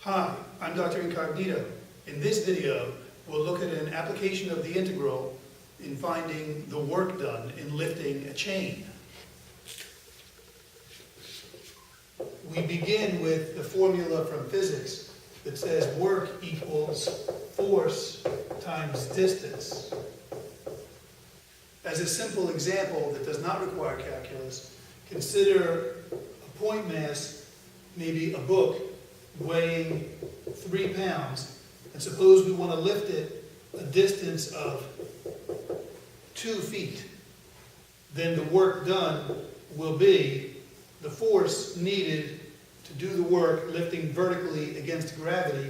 Hi, I'm Dr. Incognito. In this video, we'll look at an application of the integral in finding the work done in lifting a chain. We begin with the formula from physics that says work equals force times distance. As a simple example that does not require calculus, consider a point mass, maybe a book, weighing 3 pounds, and suppose we want to lift it a distance of 2 feet. Then the work done will be the force needed to do the work lifting vertically against gravity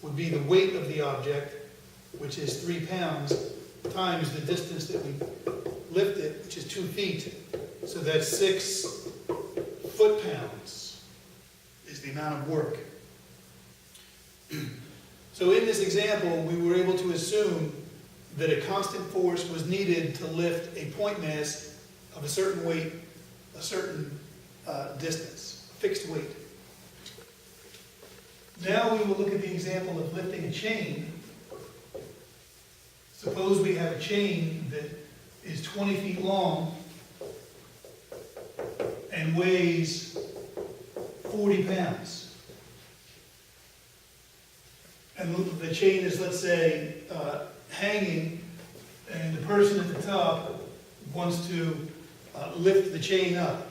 would be the weight of the object, which is 3 pounds, times the distance that we lifted, which is 2 feet. So that's 6 foot-pounds is the amount of work. So in this example, we were able to assume that a constant force was needed to lift a point mass of a certain weight, a certain distance, a fixed weight. Now we will look at the example of lifting a chain. Suppose we have a chain that is 20 feet long and weighs 40 pounds. And the chain is, let's say, hanging, and the person at the top wants to lift the chain up.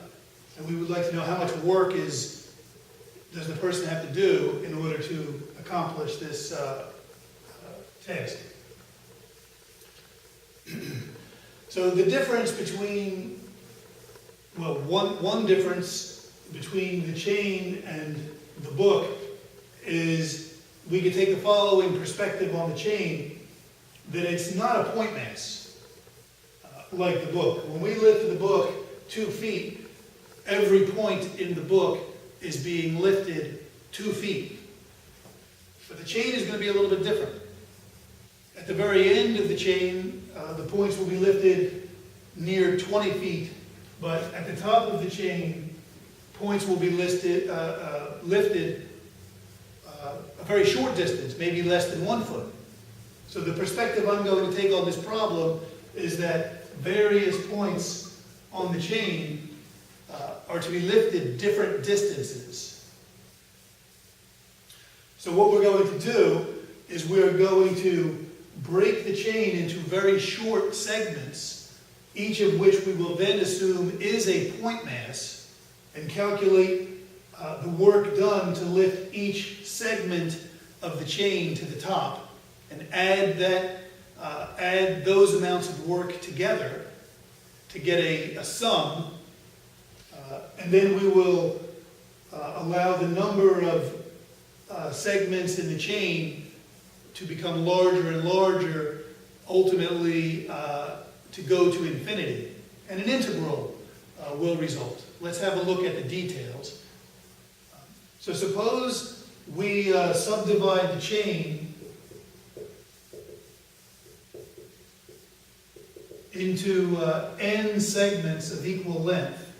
And we would like to know how much work does the person have to do in order to accomplish this task. So the difference between, well, one difference between the chain and the book is we could take the following perspective on the chain, that it's not a point mass like the book. When we lift the book 2 feet, every point in the book is being lifted 2 feet. But the chain is going to be a little bit different. At the very end of the chain, the points will be lifted near 20 feet, but at the top of the chain, points will be lifted a very short distance, maybe less than 1 foot. So the perspective I'm going to take on this problem is that various points on the chain are to be lifted different distances. So what we're going to do is we're going to break the chain into very short segments, each of which we will then assume is a point mass, and calculate the work done to lift each segment of the chain to the top, and add those amounts of work together to get a sum, and then we will allow the number of segments in the chain to become larger and larger, ultimately to go to infinity, and an integral will result. Let's have a look at the details. So suppose we subdivide the chain into n segments of equal length.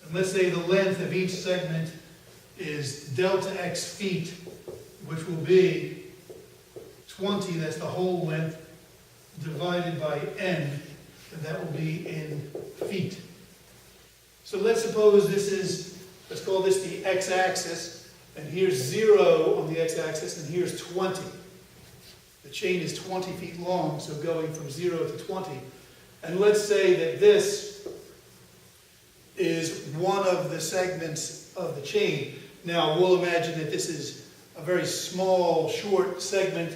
And let's say the length of each segment is delta x feet, which will be 20, that's the whole length, divided by n, and that will be in feet. So let's suppose let's call this the x-axis, and here's 0 on the x-axis, and here's 20. The chain is 20 feet long, so going from 0 to 20. And let's say that this is one of the segments of the chain. Now, we'll imagine that this is a very small, short segment,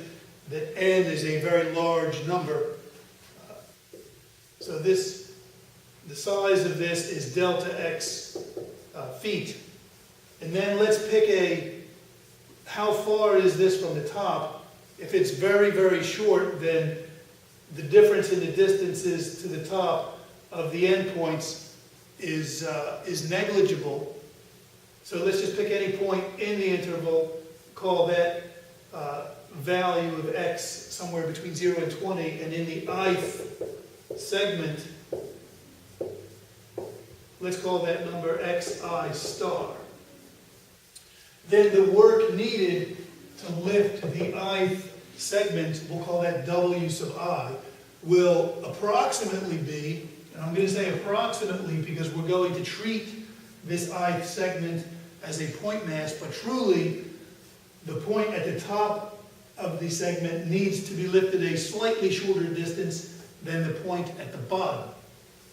that n is a very large number. So the size of this is delta x feet. And then let's pick how far is this from the top? If it's very, very short, then the difference in the distances to the top of the endpoints is negligible. So let's just pick any point in the interval, call that value of x somewhere between 0 and 20, and in the ith segment, let's call that number xi star. then the work needed to lift the ith segment, we'll call that W sub I, will approximately be, and I'm going to say approximately because we're going to treat this ith segment as a point mass, but truly the point at the top of the segment needs to be lifted a slightly shorter distance than the point at the bottom.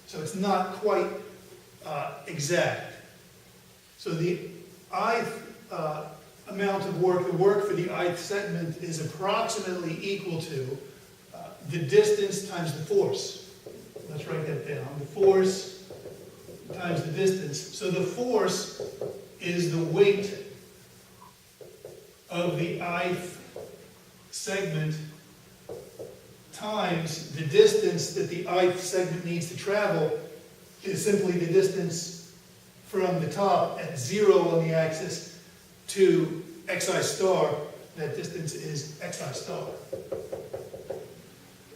So it's not quite exact. So the ith amount of work, the work for the ith segment is approximately equal to the distance times the force. Let's write that down. The force times the distance. So the force is the weight of the ith segment times the distance that the ith segment needs to travel is simply the distance from the top at 0 on the axis to xi star. That distance is xi star.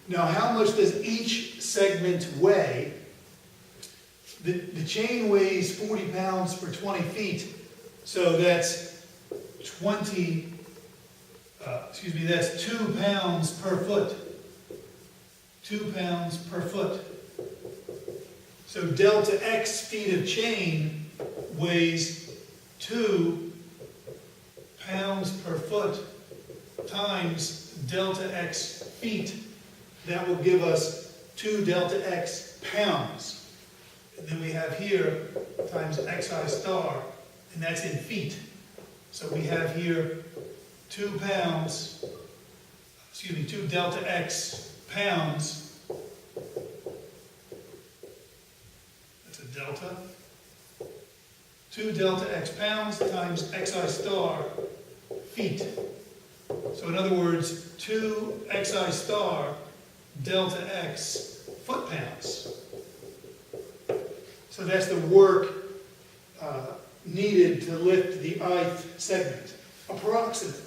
Now, how much does each segment weigh? The chain weighs 40 pounds for 20 feet, so that's that's 2 pounds per foot. 2 pounds per foot. So delta x feet of chain weighs 2 pounds per foot times delta x feet. That will give us 2 delta x pounds. And then we have here times xi star, and that's in feet. So we have here 2 delta x pounds. That's a delta. 2 delta x pounds times xi star feet. So in other words, 2 xi star delta x foot-pounds. So that's the work needed to lift the ith segment, approximately.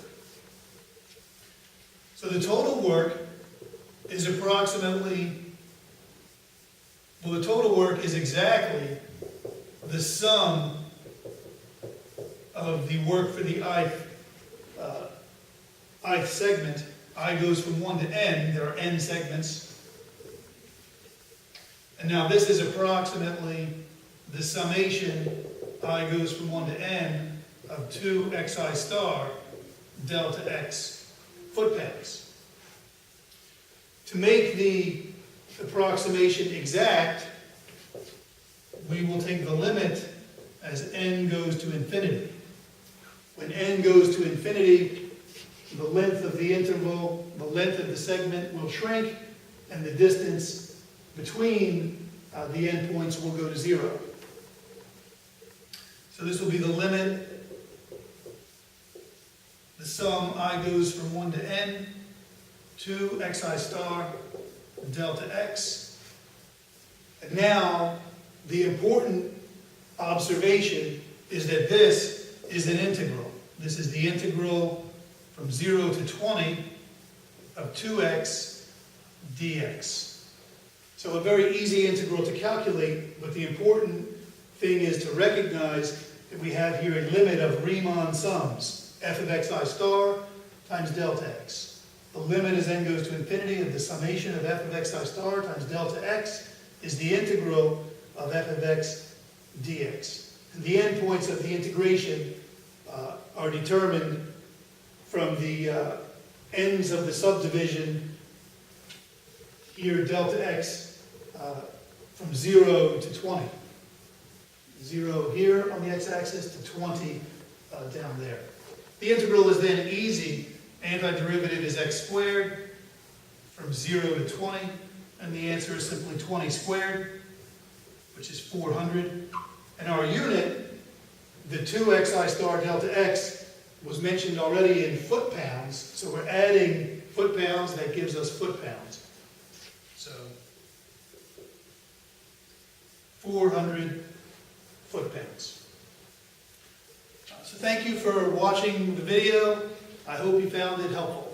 So the total work is approximately, well, the total work is exactly the sum of the work for the ith segment. I goes from 1 to n. There are n segments. And now this is approximately the summation I goes from 1 to n of 2 xi star delta x foot-pounds. To make the approximation exact, we will take the limit as n goes to infinity. When n goes to infinity, the length of the interval, the length of the segment will shrink, and the distance between the endpoints will go to 0. So this will be the limit, the sum I goes from 1 to n, 2 xi star delta x. And now, the important observation is that this is an integral. This is the integral from 0 to 20 of 2x dx. So a very easy integral to calculate, but the important thing is to recognize that we have here a limit of Riemann sums, f of xi star times delta x. The limit as n goes to infinity of the summation of f of xi star times delta x is the integral of f of x dx. And the endpoints of the integration are determined from the ends of the subdivision, here delta x from 0 to 20. 0 here on the x-axis to 20 down there. The integral is then easy. Antiderivative is x squared from 0 to 20, and the answer is simply 20 squared, which is 400. And our unit, the 2 xi star delta x, was mentioned already in foot-pounds, so we're adding foot-pounds, that gives us foot-pounds. So 400 foot-pounds. So thank you for watching the video. I hope you found it helpful.